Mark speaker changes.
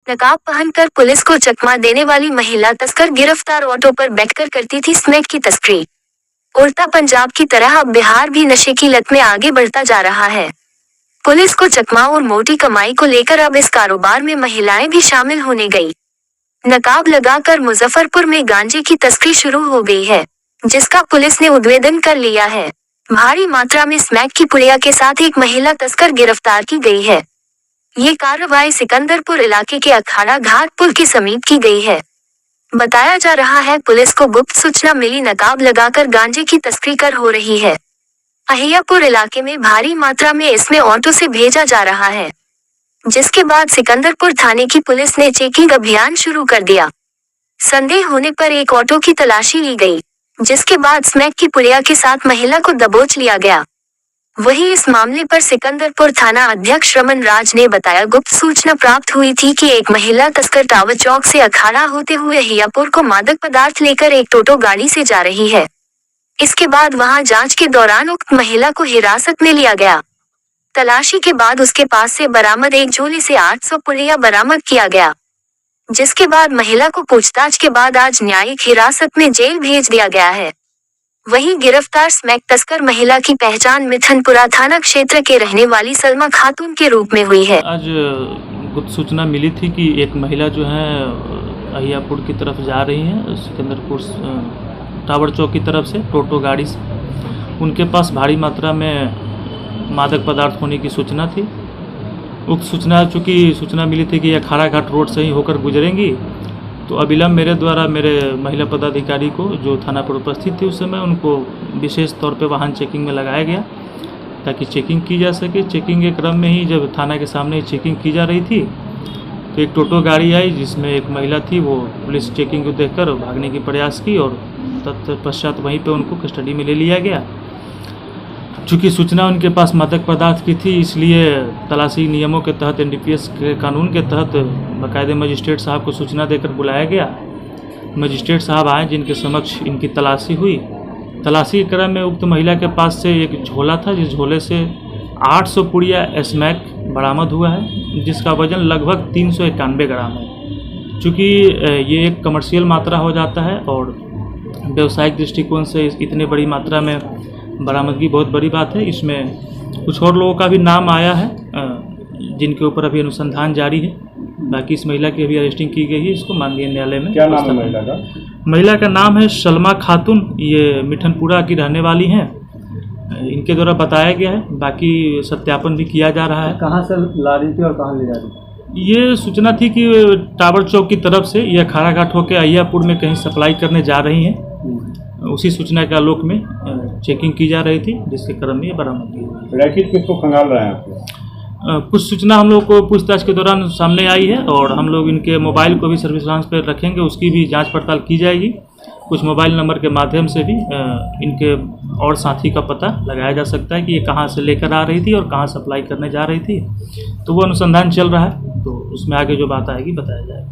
Speaker 1: नकाब पहनकर पुलिस को चकमा देने वाली महिला तस्कर गिरफ्तार। ऑटो पर बैठकर करती थी स्मैक की तस्करी। उड़ता पंजाब की तरह अब बिहार भी नशे की लत में आगे बढ़ता जा रहा है। पुलिस को चकमा और मोटी कमाई को लेकर अब इस कारोबार में महिलाएं भी शामिल होने गई। नकाब लगाकर मुजफ्फरपुर में गांजे की तस्करी शुरू हो गई है, जिसका पुलिस ने उद्भेदन कर लिया है। भारी मात्रा में स्मैक की पुड़िया के साथ एक महिला तस्कर गिरफ्तार की गई है। ये कार्रवाई सिकंदरपुर इलाके के अखाड़ा घाट पुल के समीप की गई है। बताया जा रहा है पुलिस को गुप्त सूचना मिली नकाब लगाकर गांजे की तस्करी कर हो रही है। अहियापुर इलाके में भारी मात्रा में इसमें ऑटो से भेजा जा रहा है, जिसके बाद सिकंदरपुर थाने की पुलिस ने चेकिंग अभियान शुरू कर दिया। संदेह होने पर एक ऑटो की तलाशी ली गई, जिसके बाद स्मैक की पुड़िया के साथ महिला को दबोच लिया गया। वहीं इस मामले पर सिकंदरपुर थाना अध्यक्ष रमन राज ने बताया, गुप्त सूचना प्राप्त हुई थी कि एक महिला तस्कर टावर चौक से अखाड़ा होते हुए अहियापुर को मादक पदार्थ लेकर एक टोटो गाड़ी से जा रही है। इसके बाद वहां जांच के दौरान उक्त महिला को हिरासत में लिया गया। तलाशी के बाद उसके पास से बरामद एक झोले से 800 पुड़िया बरामद किया गया, जिसके बाद महिला को पूछताछ के बाद आज न्यायिक हिरासत में जेल भेज दिया गया है। वहीं गिरफ्तार स्मैक तस्कर महिला की पहचान मिठनपुरा थाना क्षेत्र के रहने वाली सलमा खातून के रूप में हुई है।
Speaker 2: आज गुप्त सूचना मिली थी कि एक महिला जो है अहियापुर की तरफ जा रही है, सिकंदरपुर टावर चौक की तरफ से टोटो गाड़ी से। उनके पास भारी मात्रा में मादक पदार्थ होने की सूचना थी। उक्त सूचना चूँकि सूचना मिली थी कि अखाड़ा घाट रोड से ही होकर गुजरेंगी, तो अविलंब मेरे द्वारा मेरे महिला पदाधिकारी को जो थाना पर उपस्थित थे उस समय उनको विशेष तौर पे वाहन चेकिंग में लगाया गया ताकि चेकिंग की जा सके। चेकिंग के क्रम में ही जब थाना के सामने चेकिंग की जा रही थी तो एक टोटो गाड़ी आई जिसमें एक महिला थी। वो पुलिस चेकिंग को देखकर भागने की प्रयास की और तत्पश्चात वहीं पे उनको कस्टडी में ले लिया गया। चूँकि सूचना उनके पास मादक पदार्थ की थी, इसलिए तलाशी नियमों के तहत NDPS के कानून के तहत बाकायदे मजिस्ट्रेट साहब को सूचना देकर बुलाया गया। मजिस्ट्रेट साहब आए जिनके समक्ष इनकी तलाशी हुई। तलाशी के क्रम में उक्त महिला के पास से एक झोला था, जिस झोले से 800 पुड़िया स्मैक बरामद हुआ है, जिसका वजन लगभग 391 ग्राम है। चूँकि ये एक कमर्शियल मात्रा हो जाता है और व्यावसायिक दृष्टिकोण से इतने बड़ी मात्रा में बरामदगी बहुत बड़ी बात है। इसमें कुछ और लोगों का भी नाम आया है जिनके ऊपर अभी अनुसंधान जारी है। बाकी इस महिला की अभी अरेस्टिंग की गई है। इसको माननीय न्यायालय में।
Speaker 3: क्या नाम है महिला का?
Speaker 2: महिला का नाम है सलमा खातून। ये मिठनपुरा की रहने वाली हैं। इनके द्वारा बताया गया है, बाकी सत्यापन भी किया जा रहा है।
Speaker 3: कहाँ से ला रही थी और कहाँ ले जा रही थी?
Speaker 2: ये सूचना थी कि टावर चौक की तरफ से ये अखाड़ा घाट होकर अहियापुर में कहीं सप्लाई करने जा रही हैं। उसी सूचना के आलोक में चेकिंग की जा रही थी, जिसके क्रम में ये बरामद की।
Speaker 3: रैकेट किसको खंगाल रहे हैं आप?
Speaker 2: कुछ सूचना हम लोग को पूछताछ के दौरान सामने आई है और हम लोग इनके मोबाइल को भी सर्विलांस पर रखेंगे, उसकी भी जांच पड़ताल की जाएगी। कुछ मोबाइल नंबर के माध्यम से भी इनके और साथी का पता लगाया जा सकता है कि ये कहाँ से लेकर आ रही थी और कहाँ सप्लाई करने जा रही थी। तो वो अनुसंधान चल रहा है, तो उसमें आगे जो बात आएगी बताया जाएगा।